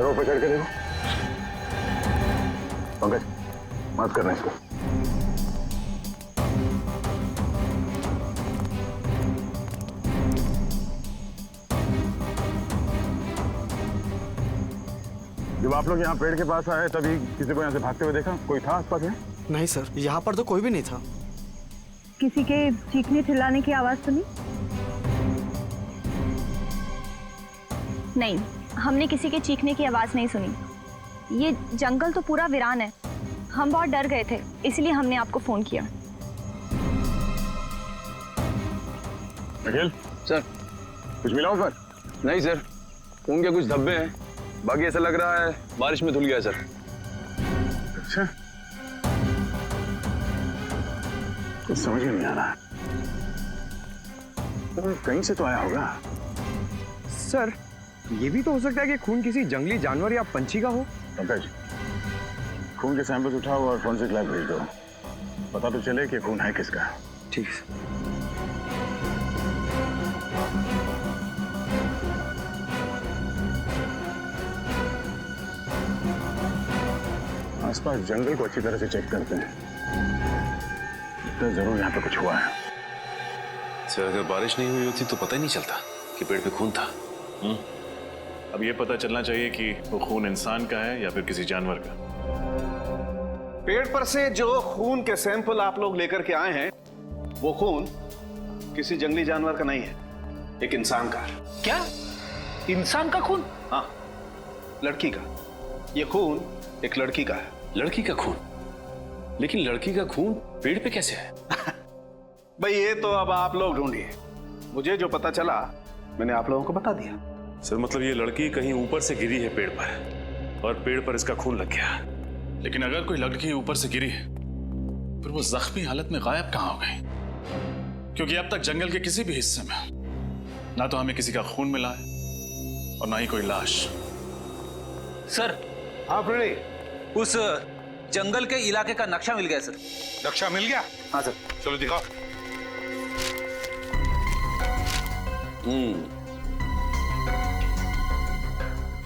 जरूर पे चढ़ के देखो। पंकज, मत करना इसको। जब आप लोग यहाँ पेड़ के पास आए तभी किसी को यहाँ से भागते हुए देखा? कोई था आसपास में? नहीं सर, यहाँ पर तो कोई भी नहीं था। किसी के चीखने चिल्लाने की आवाज सुनी? नहीं, हमने किसी के चीखने की आवाज नहीं सुनी। ये जंगल तो पूरा वीरान है। हम बहुत डर गए थे, इसलिए हमने आपको फोन किया। अखिल सर। कुछ मिला उस पर? नहीं सर, खून के कुछ धब्बे हैं, बाकी ऐसा लग रहा है बारिश में धुल गया सर। अच्छा, कुछ समझ में नहीं आ रहा। तो कहीं से तो आया होगा। सर, ये भी तो हो सकता है कि खून किसी जंगली जानवर या पंछी का हो। पंकज, खून के सैंपल्स उठाओ और फॉरेंसिक लैब भेज दो। पता तो चले कि खून है किसका। ठीक है। आसपास जंगल को अच्छी तरह से चेक करते हैं। तो जरूर यहाँ पे कुछ हुआ है। सर, अगर बारिश नहीं हुई होती तो पता ही नहीं चलता कि पेड़ पे खून था। अब ये पता चलना चाहिए कि वो खून इंसान का है या फिर किसी जानवर का। पेड़ पर से जो खून के सैंपल आप लोग लेकर के आए हैं, वो खून किसी जंगली जानवर का नहीं है, एक इंसान का है। क्या? इंसान का खून? हाँ, लड़की का। ये खून एक लड़की का है। लड़की का खून? लेकिन लड़की का खून पेड़ पे कैसे है? भाई ये तो अब आप लोग ढूंढिए। मुझे जो पता चला मैंने आप लोगों को बता दिया। सर, मतलब ये लड़की कहीं ऊपर से गिरी है पेड़ पर और पेड़ पर इसका खून लग गया। लेकिन अगर कोई लड़की ऊपर से गिरी है फिर वो जख्मी हालत में गायब कहाँ हो गई? क्योंकि अब तक जंगल के किसी भी हिस्से में ना तो हमें किसी का खून मिला है और ना ही कोई लाश। सर, हाँ फ्रेडी, उस जंगल के इलाके का नक्शा मिल गया सर। नक्शा मिल गया? हाँ सर। चलो दिखाओ।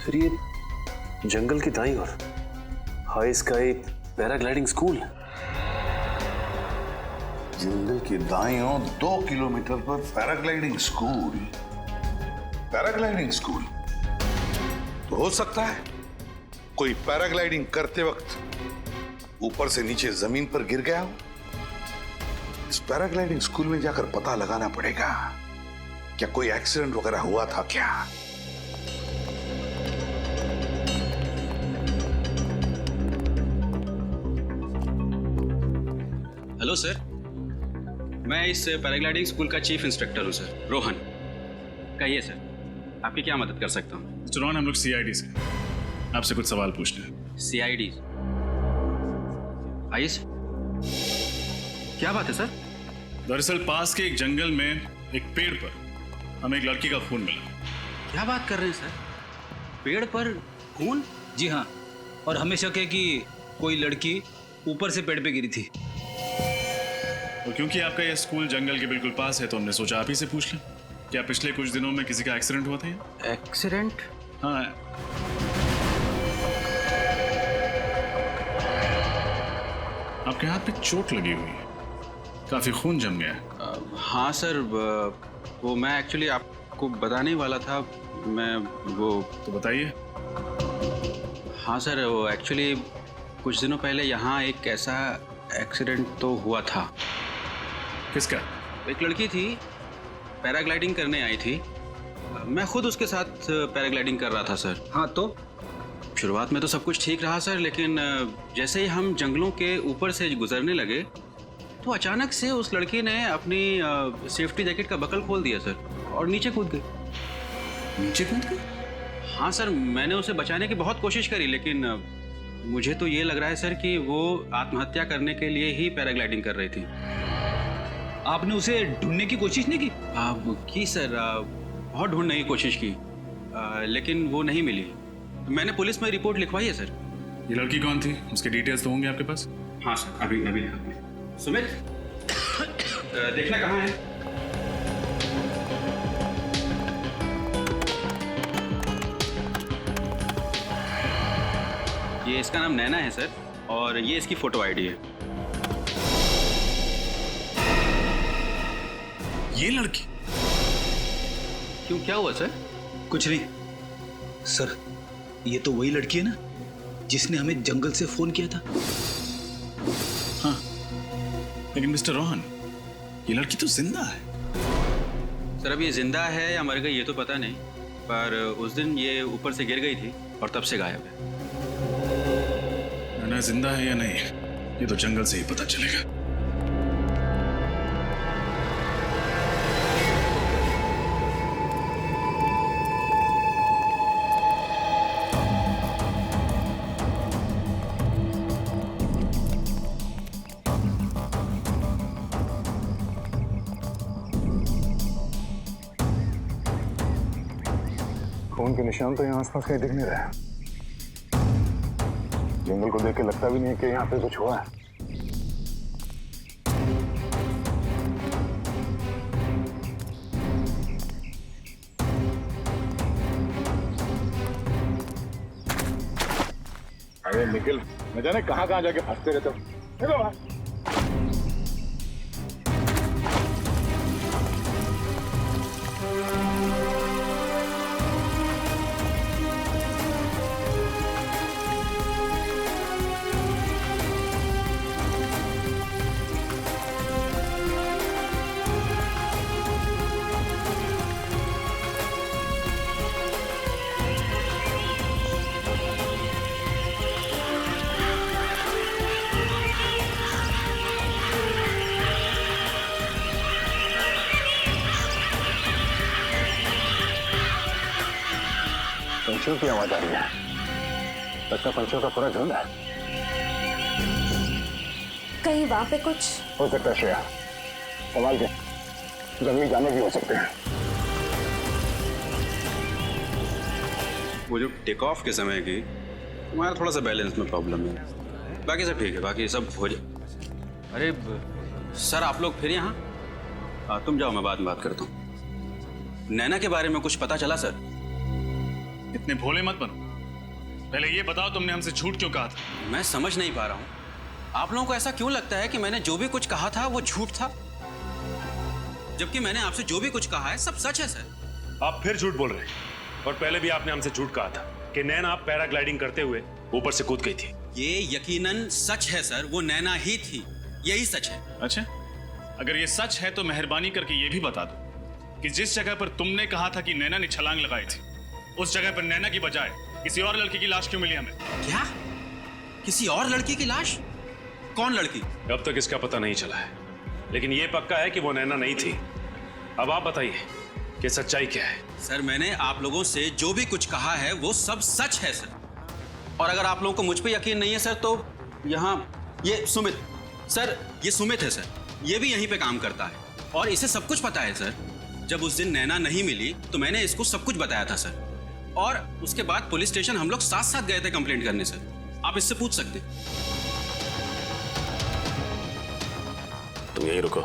फिर ये जंगल की दाईं ओर हाई स्काई पैराग्लाइडिंग स्कूल। जंगल के दाईं ओर 2 किलोमीटर पर पैराग्लाइडिंग स्कूल। पैराग्लाइडिंग स्कूल तो हो सकता है कोई पैराग्लाइडिंग करते वक्त ऊपर से नीचे जमीन पर गिर गया हो। इस पैराग्लाइडिंग स्कूल में जाकर पता लगाना पड़ेगा क्या कोई एक्सीडेंट वगैरह हुआ था क्या। हेलो सर, मैं इस पैराग्लाइडिंग स्कूल का चीफ इंस्ट्रक्टर हूँ सर, रोहन। कहिए सर, आपकी क्या मदद कर सकता हूँ? मिस्टर रोहन, हम लोग सीआईडी से आपसे कुछ सवाल पूछने हैं। सीआईडी? आइए सर। क्या बात है सर? दरअसल पास के एक जंगल में एक पेड़ पर हमें एक लड़की का खून मिला। क्या बात कर रहे हैं सर? पेड़ पर खून? जी हाँ, और हमें शक है कि कोई लड़की ऊपर से पेड़ पे गिरी थी। और क्योंकि आपका यह स्कूल जंगल के बिल्कुल पास है तो हमने सोचा आप ही से पूछ लें। क्या पिछले कुछ दिनों में किसी का एक्सीडेंट हुआ था? एक्सीडेंट? हाँ। आपके हाथ पे चोट लगी हुई है, काफी खून जम गया है। हाँ सर, वो मैं एक्चुअली आपको बताने ही वाला था। मैं वो तो बताइए। हाँ सर, वो एक्चुअली कुछ दिनों पहले यहाँ एक ऐसा एक्सीडेंट तो हुआ था। किसका? एक लड़की थी, पैराग्लाइडिंग करने आई थी। मैं खुद उसके साथ पैराग्लाइडिंग कर रहा था सर। हाँ तो? शुरुआत में तो सब कुछ ठीक रहा सर, लेकिन जैसे ही हम जंगलों के ऊपर से गुजरने लगे तो अचानक से उस लड़की ने अपनी सेफ्टी जैकेट का बकल खोल दिया सर और नीचे कूद गई। नीचे कूद गई? हाँ सर, मैंने उसे बचाने की बहुत कोशिश करी, लेकिन मुझे तो ये लग रहा है सर कि वो आत्महत्या करने के लिए ही पैराग्लाइडिंग कर रही थी। आपने उसे ढूंढने की कोशिश नहीं की? की सर, बहुत ढूंढने की कोशिश की, लेकिन वो नहीं मिली। मैंने पुलिस में रिपोर्ट लिखवाई है सर। ये लड़की कौन थी? उसके डिटेल्स तो होंगे आपके पास? हाँ सर, अभी अभी सुमित, देखना कहाँ है? ये इसका नाम नैना है सर, और ये इसकी फोटो आईडी है। ये लड़की? क्यों, क्या हुआ सर? कुछ नहीं सर, ये तो वही लड़की है ना जिसने हमें जंगल से फोन किया था। हाँ, लेकिन मिस्टर रोहन, ये लड़की तो जिंदा है। सर अब ये जिंदा है या मर गई ये तो पता नहीं, पर उस दिन ये ऊपर से गिर गई थी और तब से गायब है। नैना जिंदा है या नहीं, ये तो जंगल से ही पता चलेगा। खून के निशान तो यहाँ आसपास कहीं दिख नहीं रहे। जंगल को देख के लगता भी नहीं कि यहाँ पे कुछ हुआ है। अरे निखिल, न जाने कहाँ कहाँ जाके फंसते रहते हो। चलो बाहर। पंछियों की आवाज आ रही है। लगता पंछियों का पूरा झुंड है। कहीं वहां पे कुछ हो सकता है श्रेया, सवाल के जंगली जानवर भी हो सकते हैं। वो जो टेक ऑफ के समय की हमारा थोड़ा सा बैलेंस में प्रॉब्लम है, बाकी सब ठीक है, बाकी सब हो जाए। अरे सर आप लोग फिर यहाँ तुम जाओ, मैं बाद में बात करता हूँ। नैना के बारे में कुछ पता चला सर? इतने भोले मत बनो, पहले ये बताओ तुमने हमसे झूठ क्यों कहा था? मैं समझ नहीं पा रहा हूँ, आप लोगों को ऐसा क्यों लगता है कि मैंने जो भी कुछ कहा था वो झूठ था, जबकि मैंने आपसे जो भी कुछ कहा है सब सच है सर। आप फिर झूठ बोल रहे हैं, और पहले भी आपने हमसे झूठ कहा था कि नैना आप पैराग्लाइडिंग करते हुए ऊपर से कूद गई थी। ये यकीनन सच है सर, वो नैना ही थी, यही सच है। अच्छा, अगर ये सच है तो मेहरबानी करके ये भी बता दो कि जिस जगह पर तुमने कहा था कि नैना ने छलांग लगाई थी, उस जगह पर नैना की बजाय किसी और लड़की की लाश क्यों मिली हमें? क्या? किसी और लड़की की लाश? कौन लड़की? अब तक इसका पता नहीं चला है, लेकिन ये पक्का है कि वो नैना नहीं थी। अब आप बताइए कि सच्चाई क्या है? सर मैंने आप लोगों से जो भी कुछ कहा है वो सब सच है सर, और अगर आप लोगों को मुझ पे यकीन नहीं है सर तो यहाँ ये सुमित सर, ये सुमित है सर, ये भी यहीं पे काम करता है और इसे सब कुछ पता है सर। जब उस दिन नैना नहीं मिली तो मैंने इसको सब कुछ बताया था सर, और उसके बाद पुलिस स्टेशन हम लोग साथ साथ गए थे कंप्लेंट करने सर, आप इससे पूछ सकते। तुम यहीं रुको।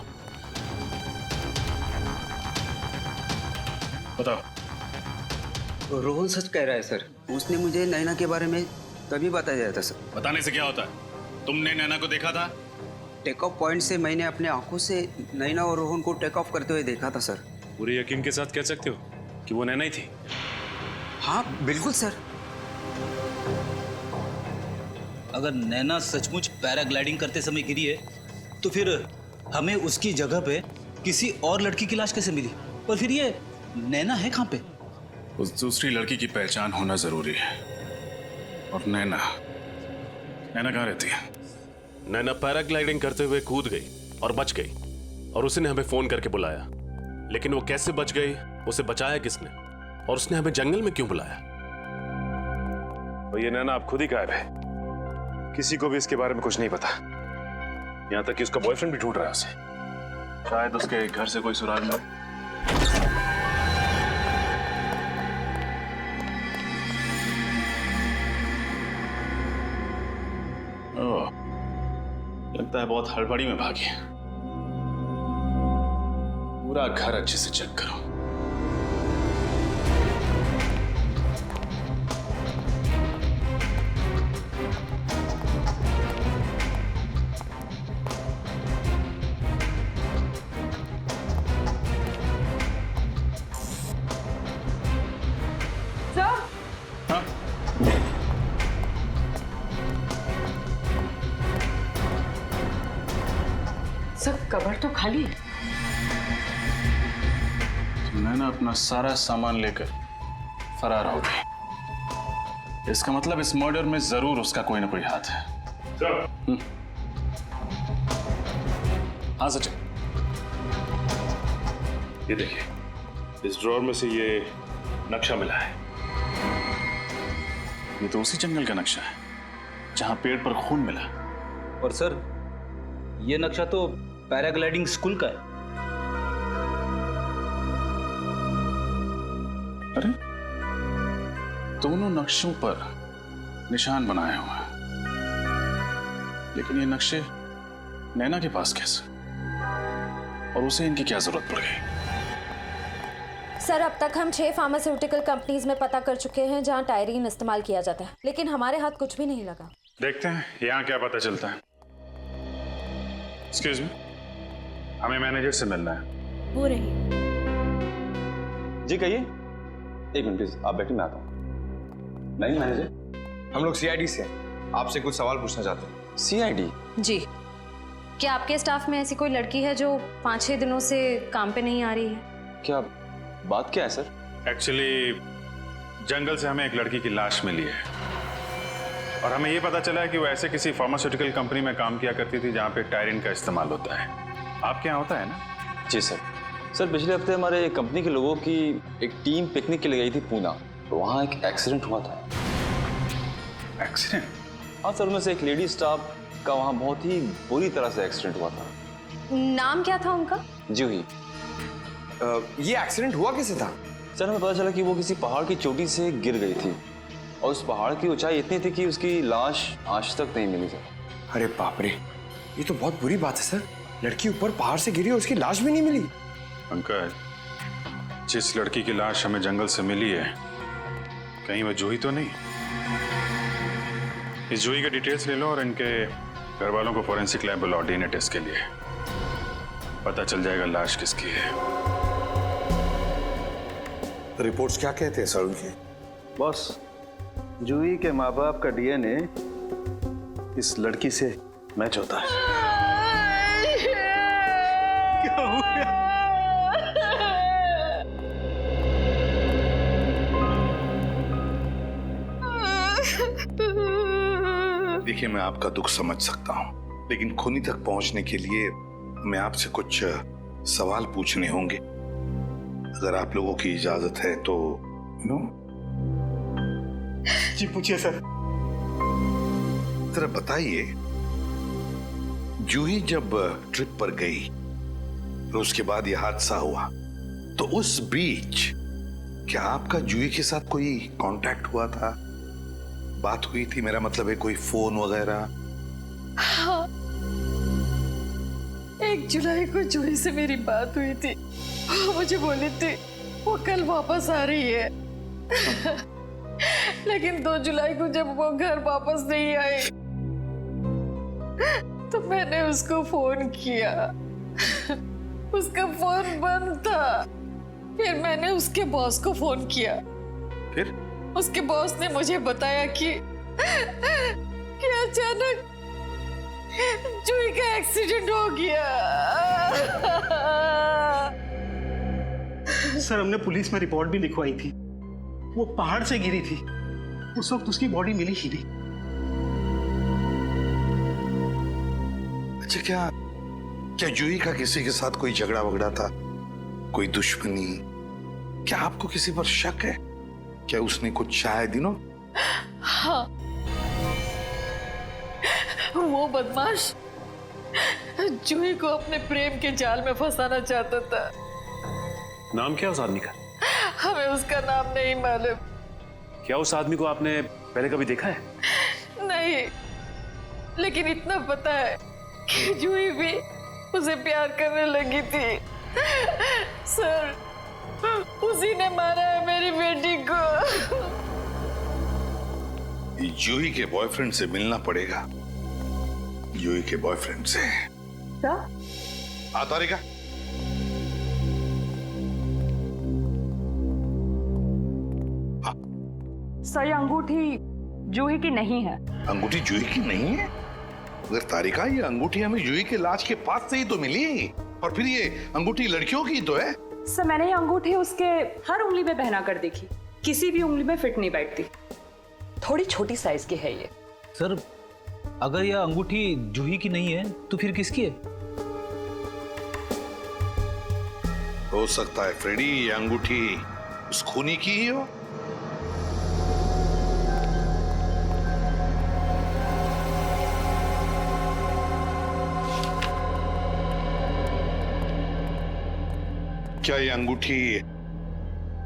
बताओ। रोहन सच कह रहा है सर, उसने मुझे नैना के बारे में तभी बताया था सर। बताने से क्या होता है? तुमने नैना को देखा था? टेक ऑफ पॉइंट से मैंने अपने आंखों से नैना और रोहन को टेक ऑफ करते हुए देखा था सर। पूरे यकीन के साथ कह सकते हो कि वो नैना ही थी? हाँ बिल्कुल सर। अगर नैना सचमुच पैराग्लाइडिंग करते समय गिरी है तो फिर हमें उसकी जगह पे किसी और लड़की की लाश कैसे मिली? और फिर ये नैना है कहाँ पे? उस दूसरी लड़की की पहचान होना जरूरी है। और नैना कहाँ रहती है? नैना पैराग्लाइडिंग करते हुए कूद गई और बच गई, और उसने हमें फोन करके बुलाया, लेकिन वो कैसे बच गई, उसे बचाया किसने, और उसने हमें जंगल में क्यों बुलाया? और ये नैना आप खुद ही गायब है, किसी को भी इसके बारे में कुछ नहीं पता, यहाँ तक कि उसका बॉयफ्रेंड भी ढूंढ रहा है उसे। शायद उसके घर से कोई सुराग मिले। ओह, लगता है बहुत हड़बड़ी में भागी। पूरा घर अच्छे से चेक करो। सब कबर तो खाली है। नैना अपना सारा सामान लेकर फरार हो गई। इसका मतलब इस मर्डर में जरूर उसका कोई ना कोई हाथ है। हाँ सचिन, ये देखिए, इस ड्रॉर में से ये नक्शा मिला है। ये तो उसी जंगल का नक्शा है जहां पेड़ पर खून मिला। और सर, ये नक्शा तो पैराग्लाइडिंग स्कूल का है। अरे, दोनों नक्शों पर निशान बनाए हुए हैं, लेकिन ये नक्शे नैना के पास कैसे, और उसे इनकी क्या जरूरत पड़ गई? सर, अब तक हम 6 फार्मास्यूटिकल कंपनीज में पता कर चुके हैं जहां टायरीन इस्तेमाल किया जाता है, लेकिन हमारे हाथ कुछ भी नहीं लगा। देखते हैं यहाँ क्या पता चलता है। एक्सक्यूज मी, हमें मैनेजर से मिलना है। वो रही। जी कहिए। एक मिनट प्लीज, आप बैठिए, मैं आता हूँ। नहीं मैनेजर, हम लोग सीआईडी से हैं, आपसे कुछ सवाल पूछना चाहते हैं। सीआईडी? जी। क्या आपके स्टाफ में ऐसी कोई लड़की है जो 5-6 दिनों से काम पे नहीं आ रही है? क्या बात क्या है सर? एक्चुअली जंगल से हमें एक लड़की की लाश मिली है, और हमें ये पता चला है कि वो ऐसे किसी फार्मास्यूटिकल कंपनी में काम किया करती थी जहाँ पे टायरिन का इस्तेमाल होता है। आपके यहाँ होता है ना? जी सर। सर, पिछले हफ्ते हमारे कंपनी के लोगों की एक टीम पिकनिक के लिए गई थी पूना, तो वहाँ एक एक्सीडेंट हुआ था। एक्सीडेंट? हाँ सर, उनमें से एक लेडी स्टाफ का वहाँ बहुत ही बुरी तरह से एक्सीडेंट हुआ था। नाम क्या था उनका? जूही। ये एक्सीडेंट हुआ कैसे था? सर, हमें पता चला कि वो किसी पहाड़ की चोटी से गिर गई थी, और उस पहाड़ की ऊंचाई इतनी थी कि उसकी लाश आज तक नहीं मिली सर। अरे बाप रे, ये तो बहुत बुरी बात है सर। लड़की ऊपर पहाड़ से गिरी और उसकी लाश भी नहीं मिली। पंकज, जिस लड़की की लाश हमें जंगल से मिली है, कहीं वो जूही तो नहीं? इस जूही के डिटेल्स ले लो और इनके घर वालों को फॉरेंसिक लैब बुलाओ डीएनए टेस्ट के लिए। पता चल जाएगा लाश किसकी है। रिपोर्ट्स क्या कहते हैं सर उनके? बॉस, जूही के माँ बाप का डीएनए इस लड़की से मैच होता है। क्या हो गया? देखिए, मैं आपका दुख समझ सकता हूं, लेकिन खूनी तक पहुंचने के लिए हमें आपसे कुछ सवाल पूछने होंगे। अगर आप लोगों की इजाजत है तो जी पूछिए सर। जरा बताइए, जूही जब ट्रिप पर गई तो उसके बाद यह हादसा हुआ, तो उस बीच क्या आपका जूही के साथ कोई कांटेक्ट हुआ था? बात हुई थी, मेरा मतलब है कोई फोन वगैरह? हाँ, 1 जुलाई को जूही से मेरी बात हुई थी। वो मुझे बोली थी वो कल वापस आ रही है। लेकिन 2 जुलाई को जब वो घर वापस नहीं आई तो मैंने उसको फोन किया। उसका फोन बंद था। फिर मैंने उसके बॉस को फोन किया। फिर उसके बॉस ने मुझे बताया कि अचानक जूही का एक्सीडेंट हो गया। सर, हमने पुलिस में रिपोर्ट भी लिखवाई थी। वो पहाड़ से गिरी थी, उस वक्त उसकी बॉडी मिली ही नहीं। अच्छा, क्या जूही का किसी के साथ कोई झगड़ा वगड़ा था, कोई दुश्मनी? क्या आपको किसी पर शक है? क्या उसने कुछ शायद हाँ, वो बदमाश जूही को अपने प्रेम के जाल में फंसाना चाहता था। नाम क्या उस आदमी का? हमें उसका नाम नहीं मालूम। क्या उस आदमी को आपने पहले कभी देखा है? नहीं, लेकिन इतना पता है कि जूही भी उसे प्यार करने लगी थी। सर, उसी ने मारा है मेरी बेटी को। जूही के बॉयफ्रेंड से मिलना पड़ेगा। जूही के बॉयफ्रेंड से। क्या? तारिका, सर, ये अंगूठी जूही की नहीं है। अंगूठी जूही की नहीं है? मगर तारिका, ये अंगूठी हमें जूही के लाश के पास से ही तो मिली, और फिर ये अंगूठी लड़कियों की तो है। सर मैंने ये अंगूठी उसके हर उंगली में पहना कर देखी, किसी भी उंगली में फिट नहीं बैठती। थोड़ी छोटी साइज की है ये। सर अगर यह अंगूठी जूही की नहीं है तो फिर किसकी है? हो सकता है फ्रेडी ये अंगूठी उस खूनी की ही हो। क्या ये अंगूठी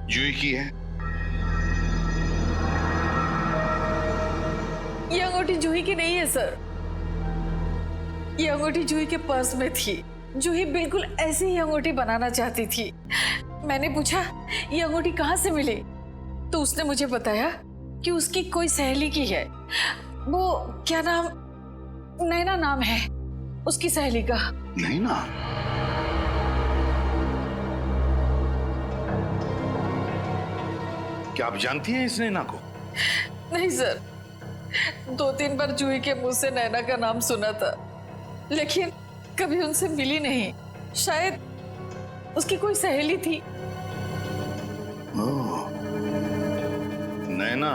जूही की है? ये अंगूठी जूही की नहीं है सर। ये अंगूठी जूही के पर्स में थी। जूही बिल्कुल ऐसी ही अंगूठी बनाना चाहती थी। मैंने पूछा ये अंगूठी कहाँ से मिली, तो उसने मुझे बताया कि उसकी कोई सहेली की है। वो क्या नाम, नैना नाम है उसकी सहेली का। नैना? क्या आप जानती हैं इस नैना को? नहीं सर, 2-3 बार जूही के मुंह से नैना का नाम सुना था, लेकिन कभी उनसे मिली नहीं। शायद उसकी कोई सहेली थी। ओह, नैना,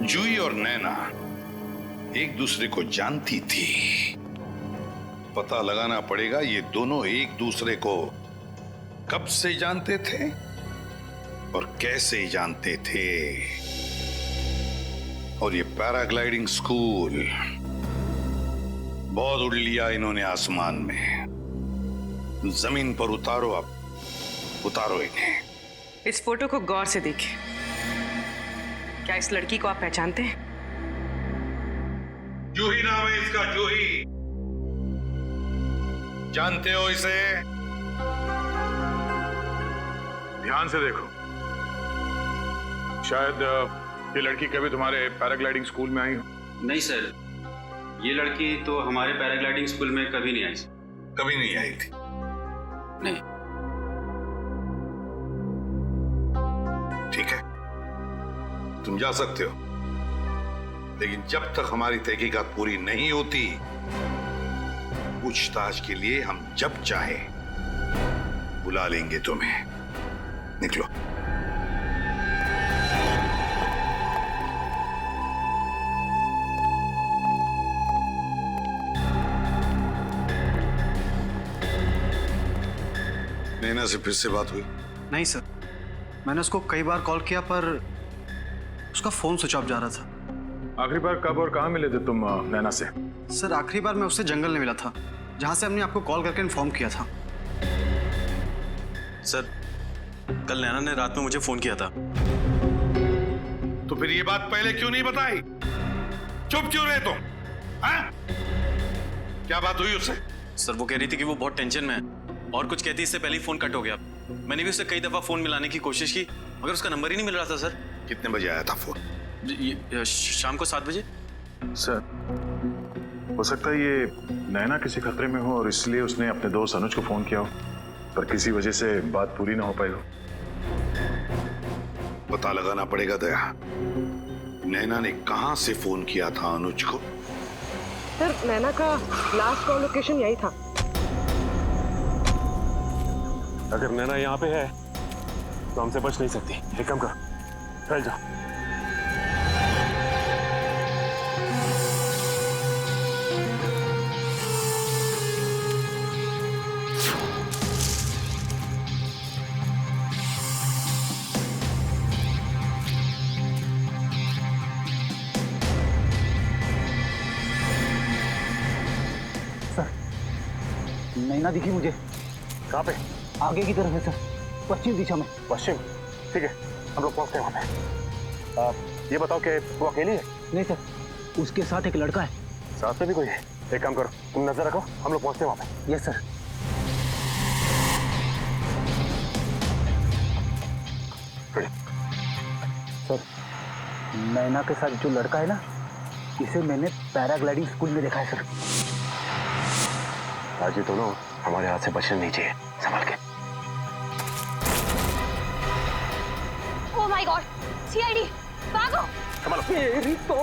जूही और नैना एक दूसरे को जानती थी। पता लगाना पड़ेगा ये दोनों एक दूसरे को कब से जानते थे और कैसे जानते थे। और ये पैराग्लाइडिंग स्कूल, बहुत उड़ लिया इन्होंने आसमान में। जमीन पर उतारो, अब उतारो इन्हें। इस फोटो को गौर से देखिए। क्या इस लड़की को आप पहचानते हैं? जूही नाम है इसका, जूही। जानते हो इसे? ध्यान से देखो, शायद ये लड़की कभी तुम्हारे पैराग्लाइडिंग स्कूल में आई हो। नहीं सर, ये लड़की तो हमारे पैराग्लाइडिंग स्कूल में कभी नहीं आई। कभी नहीं आई थी? नहीं। ठीक है, तुम जा सकते हो, लेकिन जब तक हमारी तहकीकात पूरी नहीं होती, पूछताछ के लिए हम जब चाहे बुला लेंगे तुम्हें। निकलो। नैना से फिर से बात हुई? नहीं सर, मैंने उसको कई बार कॉल किया पर उसका फोन स्विच ऑफ जा रहा था। आखिरी बार कब और कहाँ मिले थे तुम नैना से? सर आखिरी बार मैं उससे जंगल में मिला था, जहां से हमने आपको कॉल करके इन्फॉर्म किया था। सर कल नैना ने रात में मुझे फोन किया था। तो फिर ये बात पहले क्यों नहीं बताई? चुप क्यों रहे तुम? हाँ? क्या बात हुई उससे? सर वो कह रही थी कि वो बहुत टेंशन में है, और कुछ कहती इससे पहले ही फोन कट हो गया। मैंने भी उससे कई दफा फोन मिलाने की कोशिश की, मगर उसका नंबर ही नहीं मिल रहा था। सर कितने बजे आया था फोन? शाम को 7 बजे। सर हो सकता है ये नैना किसी खतरे में हो और इसलिए उसने अपने दोस्त अनुज को फोन किया हो, पर किसी वजह से बात पूरी ना हो पाई हो। पता लगाना पड़ेगा दया, नैना ने कहां से फोन किया था अनुज को। सर नैना का लास्ट कॉल लोकेशन यही था। अगर नैना यहाँ पे है तो हमसे बच नहीं सकती। एक काम करो, फैल जाओ। नैना दिखी मुझे। कहाँ पे? आगे की तरफ है सर, पश्चिम दिशा में। पश्चिम? ठीक है, हम लोग पहुंचते हैं वहाँ पे। ये बताओ कि वो अकेली है? नहीं सर, उसके साथ एक लड़का है। साथ में भी कोई है? एक काम करो, तुम नजर रखो, हम लोग पहुंचते हैं वहाँ पे। Yes sir. सर नैना के साथ जो लड़का है ना, इसे मैंने पैराग्लाइडिंग स्कूल में देखा है सर। आज ये दोनों हमारे हाथ से बचने नहीं चाहिए, संभाल के। ओह माय गॉड, सीआईडी, भागो! संभालो। मेरी तो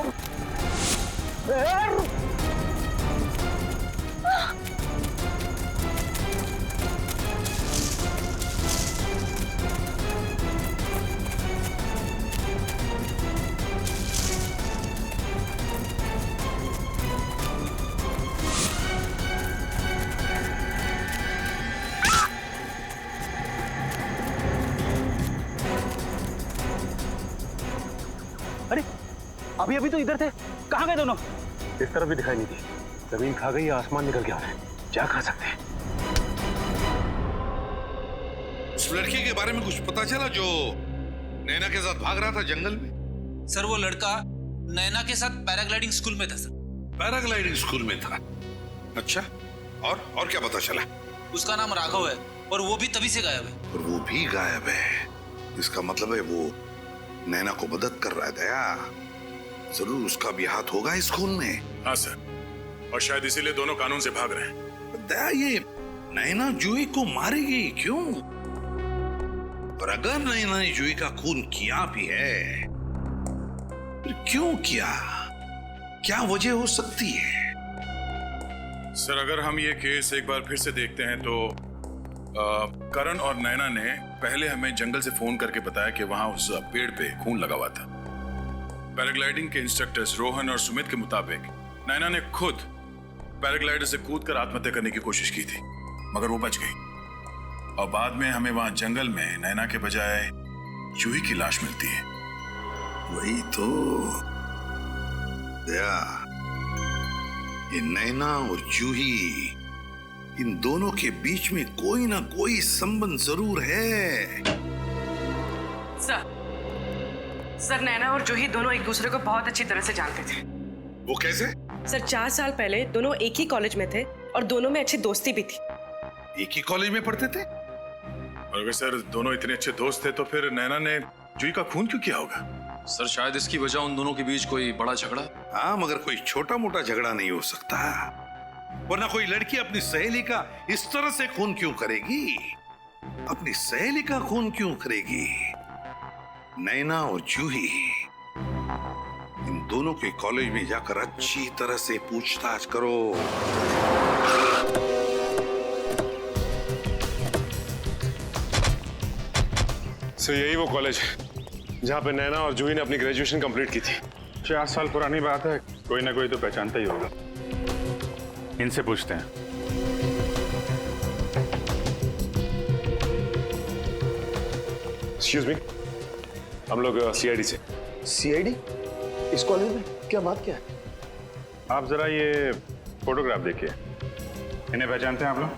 अभी अभी तो इधर थे, कहाँ गए दोनों? इस तरफ भी दिखाई नहीं दी। जमीन खा गई या आसमान निकल गया है, क्या खा सकते हैं? उस लड़की के बारे में कुछ पता चला जो नैना के साथ भाग रहा था जंगल में? सर वो लड़का नैना के साथ पैराग्लाइडिंग स्कूल में था सर। पैराग्लाइडिंग स्कूल में था? अच्छा, और क्या पता चला? उसका नाम राघव है और वो भी तभी से गायब है। और वो भी गायब है, इसका मतलब है वो नैना को मदद कर रहा है। दया, जरूर उसका भी हाथ होगा इस खून में। हाँ सर, और शायद इसीलिए दोनों कानून से भाग रहे हैं। दया, ये नैना जूही को मारेगी क्यों? और अगर नैना ने जूही का खून किया भी है, फिर क्यों किया? क्या वजह हो सकती है? सर, अगर हम ये केस एक बार फिर से देखते हैं तो करण और नैना ने पहले हमें जंगल से फोन करके बताया कि वहां उस पेड़ पे खून लगा हुआ था। पैराग्लाइडिंग के इंस्ट्रक्टर्स रोहन और सुमित के मुताबिक नैना ने खुद पैराग्लाइडर से कूदकर आत्महत्या करने की कोशिश की थी, मगर वो बच गई। और बाद में हमें वहां जंगल में नैना के बजाय जूही की लाश मिलती है। वही तो दया, ये नैना और जूही, इन दोनों के बीच में कोई ना कोई संबंध जरूर है। सर नैना और जूही दोनों एक दूसरे को बहुत अच्छी तरह से जानते थे। वो कैसे? सर 4 साल पहले दोनों एक ही कॉलेज में थे और दोनों में अच्छी दोस्ती भी थी। एक ही कॉलेज में पढ़ते थे? और अगर सर दोनों इतने अच्छे दोस्त थे तो फिर नैना ने जूही का खून क्यों किया होगा? सर शायद इसकी वजह उन दोनों के बीच कोई बड़ा झगड़ा। हाँ, मगर कोई छोटा मोटा झगड़ा नहीं हो सकता, वरना कोई लड़की अपनी सहेली का इस तरह से खून क्यों करेगी? अपनी सहेली का खून क्यों करेगी? नैना और जूही, इन दोनों के कॉलेज में जाकर अच्छी तरह से पूछताछ करो। सो यही वो कॉलेज है जहाँ पे नैना और जूही ने अपनी ग्रेजुएशन कंप्लीट की थी। 4 साल पुरानी बात है, कोई ना कोई तो पहचानता ही होगा। इनसे पूछते हैं। एक्सक्यूज मी, हम लोग सीआईडी से। सीआईडी? इस कॉलेज में क्या बात क्या है? आप जरा ये फोटोग्राफ देखिए, इन्हें पहचानते हैं आप लोग?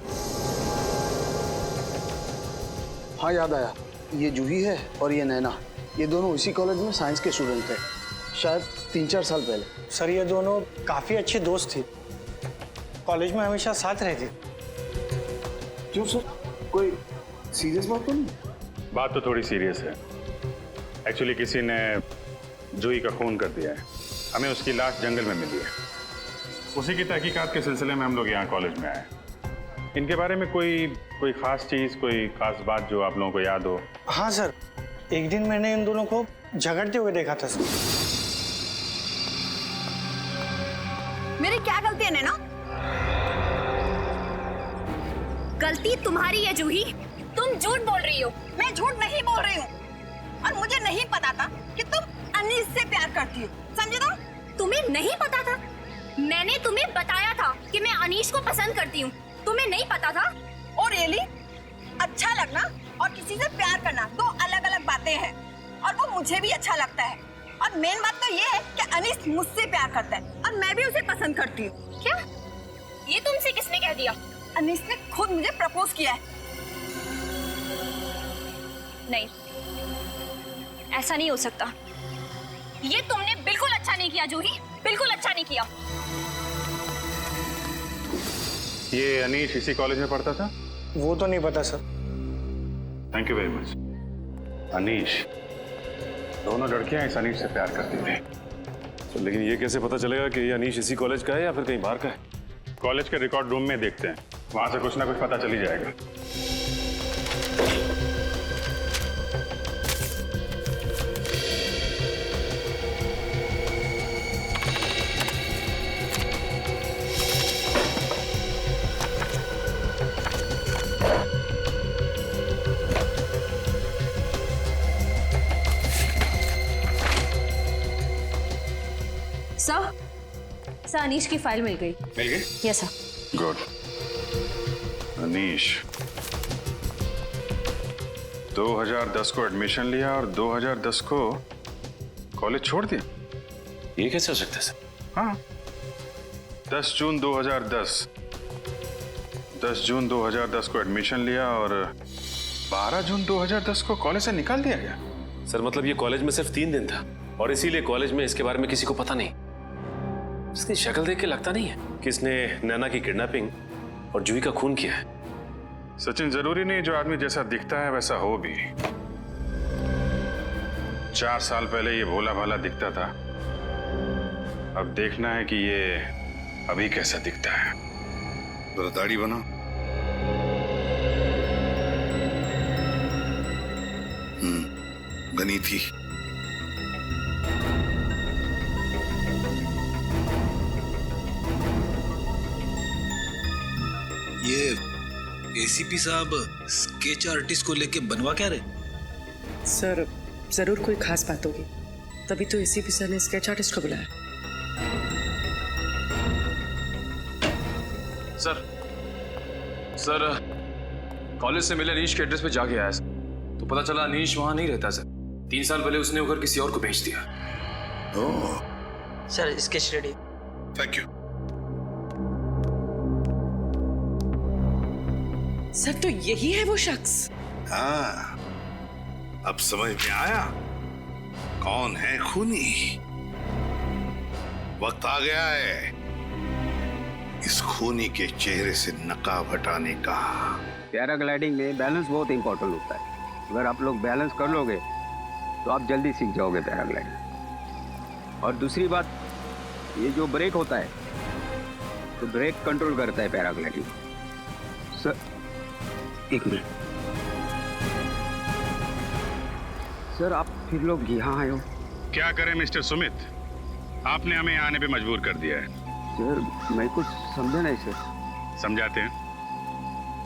हाँ याद आया, ये जूही है और ये नैना। ये दोनों इसी कॉलेज में साइंस के स्टूडेंट थे, शायद 3-4 साल पहले। सर ये दोनों काफी अच्छी दोस्त थी, कॉलेज में हमेशा साथ रहती। क्यों सर, कोई सीरियस बात तो नहीं? बात तो थोड़ी सीरियस है। एक्चुअली किसी ने जूही का खून कर दिया है, हमें उसकी लाश जंगल में मिली है। उसी की तहकीकात के सिलसिले में हम लोग यहाँ कॉलेज में आए। इनके बारे में कोई खास चीज, कोई खास बात जो आप लोगों को याद हो? हाँ सर, एक दिन मैंने इन दोनों को झगड़ते हुए देखा था सर। मेरी क्या गलती है नैना? गलती तुम्हारी है जूही, तुम झूठ बोल रही हो। मैं झूठ नहीं बोल रही हूँ, और मुझे नहीं पता था कि तुम अनीस से प्यार करती हो, समझे तुम? तुम्हें नहीं पता था? मैंने तुम्हें बताया था कि मैं अनीश को पसंद करती हूँ, तुम्हें नहीं पता था? और रियली, अच्छा लगना और किसी से प्यार करना 2 अलग-अलग बातें हैं, और वो मुझे भी अच्छा लगता है। और मेन बात तो ये है कि अनीस मुझसे प्यार करता है और मैं भी उसे पसंद करती हूँ। क्या? ये तुमसे किसने कह दिया? अनीस ने खुद मुझे प्रपोज किया है। नहीं, ऐसा नहीं हो सकता। ये तुमने बिल्कुल अच्छा नहीं किया जूही, बिल्कुल अच्छा नहीं किया। ये अनीश इसी कॉलेज में पढ़ता था? वो तो नहीं पता sir. Thank you very much. Anish, दोनों लड़कियां इस अनीश से प्यार करती थी। तो लेकिन ये कैसे पता चलेगा कि ये अनीश इसी कॉलेज का है या फिर कहीं बाहर का है? कॉलेज के रिकॉर्ड रूम में देखते हैं, वहां से कुछ ना कुछ पता चल ही जाएगा। सर अनीश की फाइल मिल गई। मिल गई? Yes sir. गुड। अनीश 2010 को एडमिशन लिया और 2010 को कॉलेज छोड़ दिया। ये कैसे हो सकता है सर? हाँ, 10 जून 2010 को एडमिशन लिया और 12 जून 2010 को कॉलेज से निकाल दिया गया। सर मतलब ये कॉलेज में सिर्फ 3 दिन था और इसीलिए कॉलेज में इसके बारे में किसी को पता नहीं। इसकी शक्ल देख के लगता नहीं है कि इसने नैना की किडनैपिंग और जूही का खून किया है। सचिन, जरूरी नहीं जो आदमी जैसा दिखता है वैसा हो भी। 4 साल पहले ये भोला भाला दिखता था, अब देखना है कि ये अभी कैसा दिखता है। जरा दाढ़ी बना। गनी थी। ये एसीपी साहब स्केच आर्टिस्ट को लेके बनवा क्या रहे? सर जरूर कोई खास बात होगी, तभी तो एसीपी सर ने स्केच आर्टिस्ट को बुलाया। सर कॉलेज से मिले अनीश के एड्रेस पे जाके आया सर, तो पता चला अनीश वहां नहीं रहता सर। 3 साल पहले उसने उधर किसी और को भेज दिया। Sir sketch ready. Thank you. Sir तो यही है वो शख्स। हाँ, अब समझ में आया कौन है खूनी। वक्त आ गया है इस खूनी के चेहरे से नकाब हटाने का। पैराग्लाइडिंग में बैलेंस बहुत इंपॉर्टेंट होता है। अगर आप लोग बैलेंस कर लोगे तो आप जल्दी सीख जाओगे पैराग्लाइडिंग। और दूसरी बात, ये जो ब्रेक होता है तो ब्रेक कंट्रोल करता है पैराग्लाइडिंग। Sir 1 minute. सर आप फिर लोग यहाँ आए हो? क्या करें मिस्टर सुमित, आपने हमें आने पे मजबूर कर दिया है। सर मैं कुछ समझा नहीं सर। समझाते हैं।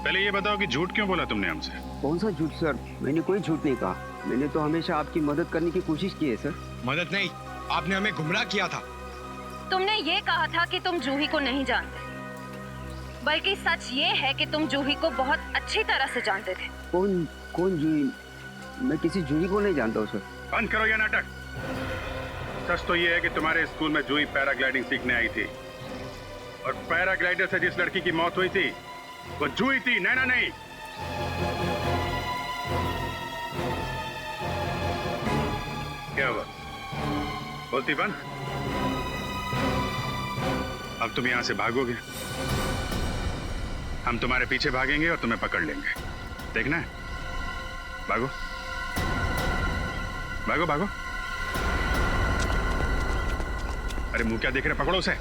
पहले ये बताओ कि झूठ क्यों बोला तुमने हमसे? कौन सा झूठ सर? मैंने कोई झूठ नहीं कहा। मैंने तो हमेशा आपकी मदद करने की कोशिश की है सर। मदद नहीं, आपने हमें गुमराह किया था। तुमने ये कहा था कि तुम जूही को नहीं जानते, बल्कि सच ये है कि तुम जूही को बहुत अच्छी तरह से जानते थे। कौन जूही? मैं किसी जूही को नहीं जानता हूँ सर। बंद करो ये नाटक। सच तो ये है कि तुम्हारे स्कूल में जूही पैराग्लाइडिंग सीखने आई थी और पैराग्लाइडर से जिस लड़की की मौत हुई थी वो जूही थी, नैना नहीं। क्या हुआ? बोलती बंद। अब तुम यहां से भागोगे, हम तुम्हारे पीछे भागेंगे और तुम्हें पकड़ लेंगे। देखना है? भागो भागो भागो। अरे मुंह क्या देख रहे, पकड़ो उसे।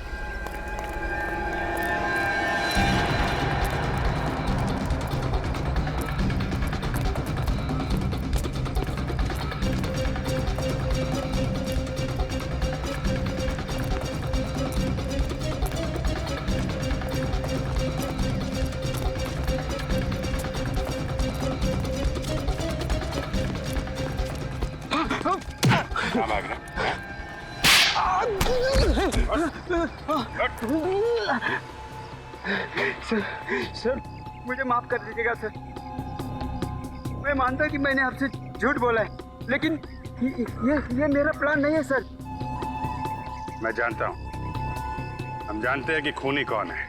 सर मुझे माफ कर दीजिएगा सर। मैं मानता कि मैंने आपसे झूठ बोला है, लेकिन ये मेरा प्लान नहीं है सर। मैं जानता हूं, हम जानते हैं कि खूनी कौन है।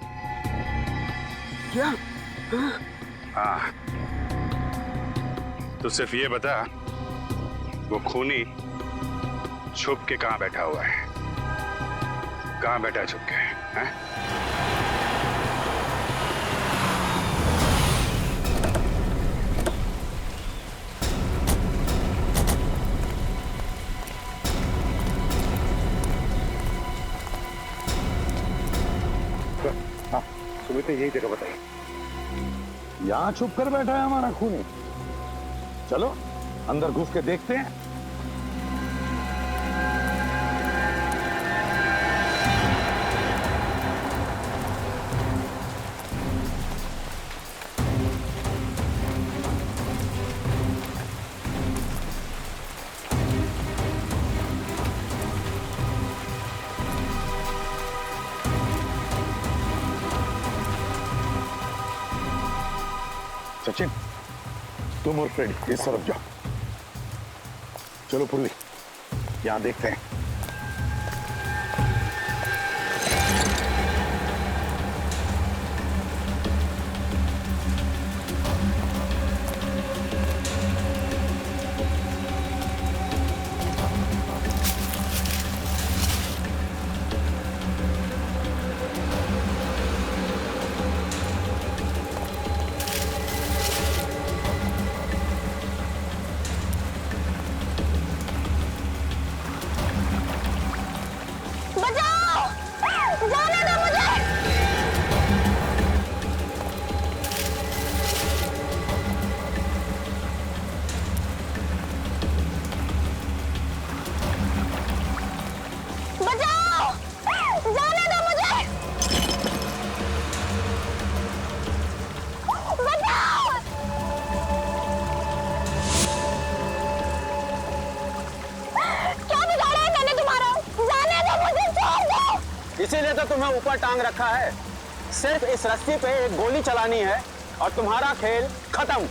क्या? हाँ, तो सिर्फ ये बता वो खूनी छुप के कहां बैठा हुआ है? कहां बैठा छुप के? हैं? सुमित ने यही जगह बताई। यहाँ छुप कर बैठा है हमारा खूनी। चलो अंदर घुस के देखते हैं। सचिन, तुम और फ्रेडी इस तरफ जाओ। चलो पुरवी, यहां देखते हैं। पर टांग रखा है। सिर्फ इस रस्सी पे एक गोली चलानी है और तुम्हारा खेल खत्म।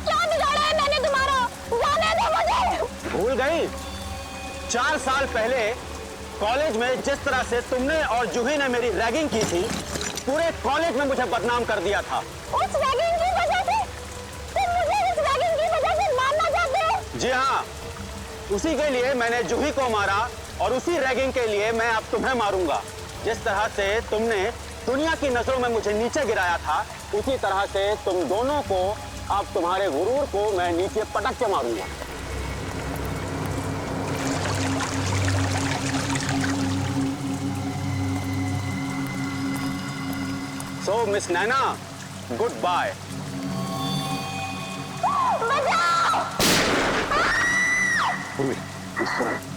क्या बिगाड़ा है मैंने तुम्हारा? जाने दो मुझे। भूल गई? 4 साल पहले कॉलेज में जिस तरह से तुमने और जूही ने मेरी रैगिंग की थी, पूरे कॉलेज में मुझे बदनाम कर दिया था। उस रैगिंग की वजह से तुम मुझे इस रैगिंग की वजह से मारना चाहते हो? जी हाँ, उसी के लिए मैंने जूही को मारा और उसी रैगिंग के लिए मैं अब तुम्हें मारूंगा। जिस तरह से तुमने दुनिया की नजरों में मुझे नीचे गिराया था, उसी तरह से तुम दोनों को, अब तुम्हारे गुरूर को मैं नीचे पटक के मारूंगा। So, Miss Naina, goodbye. पूर्वी, इस तरह।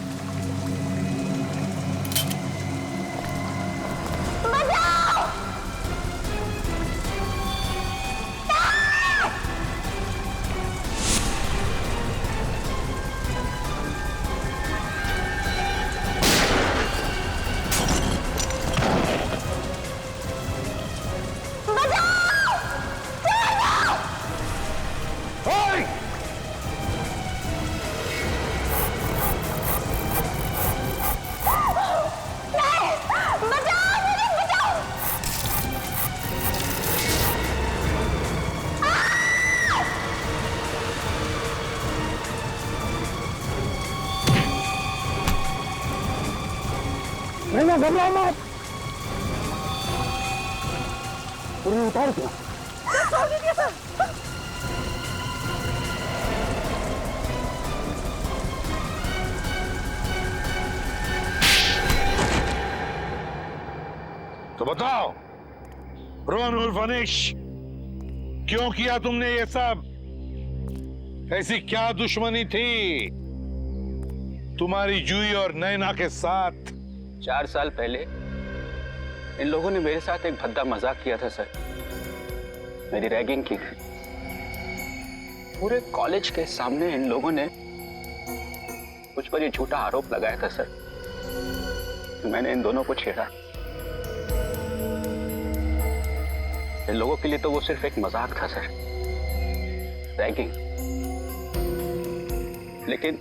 घबराओ मत। उतार दिया। तो बताओ रोहन उर्फ अनिश, क्यों किया तुमने ये सब? ऐसी क्या दुश्मनी थी तुम्हारी जूही और नैना के साथ? 4 साल पहले इन लोगों ने मेरे साथ एक भद्दा मजाक किया था सर। मेरी रैगिंग की थी। पूरे कॉलेज के सामने इन लोगों ने मुझ पर ये झूठा आरोप लगाया था सर कि मैंने इन दोनों को छेड़ा। इन लोगों के लिए तो वो सिर्फ एक मजाक था सर, रैगिंग। लेकिन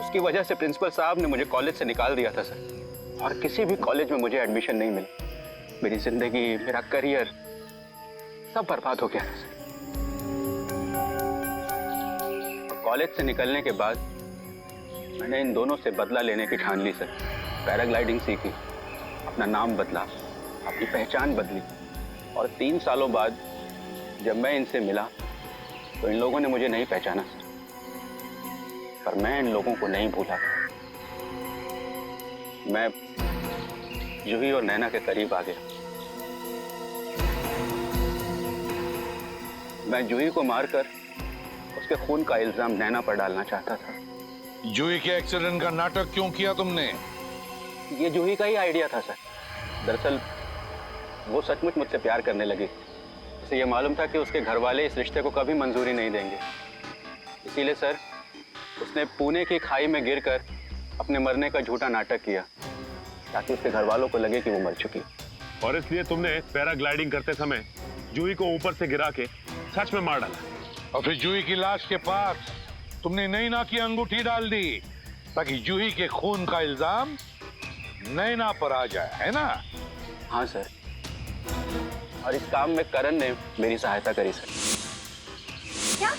उसकी वजह से प्रिंसिपल साहब ने मुझे कॉलेज से निकाल दिया था सर, और किसी भी कॉलेज में मुझे एडमिशन नहीं मिली। मेरी जिंदगी, मेरा करियर सब बर्बाद हो गया था सर। कॉलेज से निकलने के बाद मैंने इन दोनों से बदला लेने की ठान ली सर। पैराग्लाइडिंग सीखी, अपना नाम बदला, अपनी पहचान बदली, और 3 सालों बाद जब मैं इनसे मिला तो इन लोगों ने मुझे नहीं पहचाना सर। पर मैं इन लोगों को नहीं भूला था। मैं जूही और नैना के करीब आ गया। मैं जूही को मारकर उसके खून का इल्जाम नैना पर डालना चाहता था। जूही के एक्सीडेंट का नाटक क्यों किया तुमने? ये जूही का ही आइडिया था सर। दरअसल वो सचमुच मुझसे प्यार करने लगी। उसे ये मालूम था कि उसके घर वाले इस रिश्ते को कभी मंजूरी नहीं देंगे। इसीलिए सर उसने पुणे की खाई में गिरकर अपने मरने का झूठा नाटक किया ताकि उसके घर वालों को लगे कि वो मर चुकी। और इसलिए तुमने पैराग्लाइडिंग करते समय जूही को ऊपर से गिरा के सच में मार डाला। और फिर जूही की लाश के पास तुमने नैना की अंगूठी डाल दी ताकि जूही के खून का इल्जाम नैना पर आ जाए, है ना? हाँ सर, और इस काम में करण ने मेरी सहायता करी सर। क्या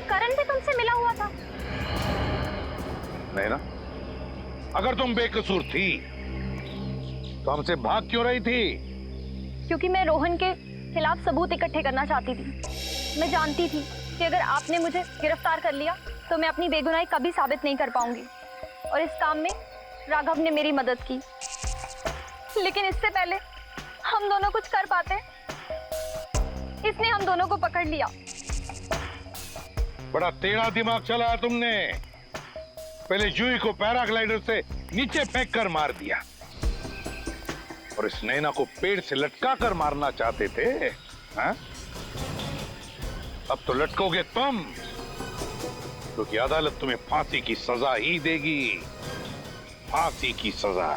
करण भी तुमसे मिला हुआ था? नैना, अगर तुम बेकसूर थी तो हमसे भाग क्यों रही थी? क्योंकि मैं रोहन के खिलाफ सबूत इकट्ठे करना चाहती थी। मैं जानती थी कि अगर आपने मुझे गिरफ्तार कर लिया तो मैं अपनी बेगुनाही कभी साबित नहीं कर पाऊंगी, और इस काम में राघव ने मेरी मदद की। लेकिन इससे पहले हम दोनों कुछ कर पाते, इसने हम दोनों को पकड़ लिया। बड़ा टेढ़ा दिमाग चलाया तुमने। पहले जूही को पैराग्लाइडर से नीचे फेंक कर मार दिया, और इस नैना को पेड़ से लटका कर मारना चाहते थे, हाँ? अब तो लटकोगे तुम। क्योंकि अदालत तुम्हें फांसी की सजा ही देगी, फांसी की सजा।